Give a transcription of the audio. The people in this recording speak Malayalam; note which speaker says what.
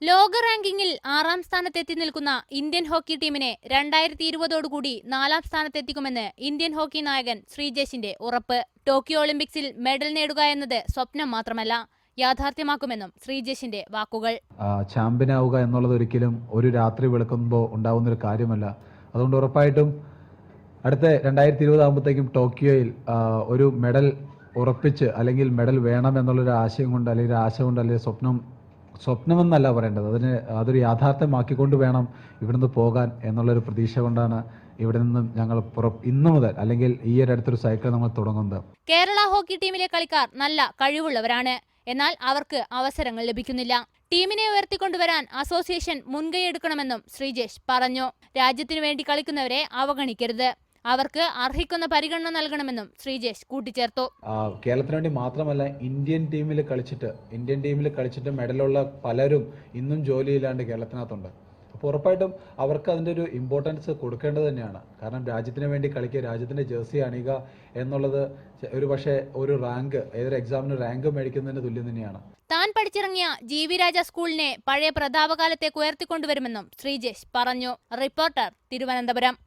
Speaker 1: ലോക റാങ്കിങ്ങിൽ 6-ാം സ്ഥാനത്തെത്തി നിൽക്കുന്ന ഇന്ത്യൻ ഹോക്കി ടീമിനെ 2020ഓടുകൂടി 4-ാം സ്ഥാനത്തെത്തിക്കുമെന്ന് ഇന്ത്യൻ ഹോക്കി നായകൻ ശ്രീജേഷിന്റെ ഉറപ്പ്. ടോക്കിയോ ഒളിമ്പിക്സിൽ മെഡൽ നേടുക എന്നത് സ്വപ്നം മാത്രമല്ല, യാഥാർത്ഥ്യമാക്കുമെന്നും ശ്രീജേഷിന്റെ വാക്കുകൾ.
Speaker 2: ചാമ്പ്യനാവുക എന്നുള്ളത് ഒരിക്കലും ഒരു രാത്രി വെളുക്കുമ്പോൾ ഉണ്ടാവുന്നൊരു കാര്യമല്ല. അതുകൊണ്ട് ഉറപ്പായിട്ടും അടുത്ത 2020 ആകുമ്പോഴത്തേക്കും ടോക്കിയോയിൽ ഒരു മെഡൽ ഉറപ്പിച്ച്, അല്ലെങ്കിൽ മെഡൽ വേണം എന്നുള്ളൊരു ആശയം കൊണ്ട്, അല്ലെങ്കിൽ ആശ കൊണ്ട്, അല്ലെങ്കിൽ സ്വപ്നമെന്നല്ല പറയേണ്ടത്, അതൊരു യാഥാർത്ഥ്യമാക്കിക്കൊണ്ട് വേണം ഇവിടുന്ന് പോകാൻ എന്നുള്ളൊരു പ്രതീക്ഷ കൊണ്ടാണ് ഇവിടെ നിന്നും ഞങ്ങൾ ഇന്നു മുതൽ, അല്ലെങ്കിൽ ഈ ഒരു അടുത്തൊരു സൈക്കിൾ നമ്മൾ തുടങ്ങുന്നത്.
Speaker 1: കേരള ഹോക്കി ടീമിലെ കളിക്കാർ നല്ല കഴിവുള്ളവരാണ്. എന്നാൽ അവർക്ക് അവസരങ്ങൾ ലഭിക്കുന്നില്ല. ടീമിനെ ഉയർത്തിക്കൊണ്ടുവരാൻ അസോസിയേഷൻ മുൻകൈയെടുക്കണമെന്നും ശ്രീജേഷ് പറഞ്ഞു. രാജ്യത്തിനു വേണ്ടി കളിക്കുന്നവരെ അവഗണിക്കരുത്, അവർക്ക് അർഹിക്കുന്ന പരിഗണന നൽകണമെന്നും ശ്രീജേഷ് കൂട്ടിച്ചേർത്തു.
Speaker 2: കേരളത്തിന് വേണ്ടി മാത്രമല്ല, ഇന്ത്യൻ ടീമിൽ കളിച്ചിട്ട് മെഡലുള്ള പലരും ഇന്നും ജോലിയില്ലാണ്ട് കേരളത്തിനകത്തുണ്ട്. അപ്പോൾ ഉറപ്പായിട്ടും അവർക്ക് അതിൻ്റെ ഒരു ഇമ്പോർട്ടൻസ് കൊടുക്കേണ്ടത് തന്നെയാണ്. കാരണം രാജ്യത്തിന് വേണ്ടി കളിക്കുക, രാജ്യത്തിൻ്റെ ജേഴ്സി അണിയുക എന്നുള്ളത് ഒരു പക്ഷേ ഒരു റാങ്ക്, ഏതൊരു എക്സാമിന് റാങ്ക് മേടിക്കുന്നതിന് തുല്യം തന്നെയാണ്.
Speaker 1: താൻ പഠിച്ചിറങ്ങിയ ജി.വി. രാജ സ്കൂളിനെ പഴയ പ്രതാപകാലത്തേക്ക് ഉയർത്തിക്കൊണ്ടുവരുമെന്നും ശ്രീജേഷ് പറഞ്ഞു. റിപ്പോർട്ടർ, തിരുവനന്തപുരം.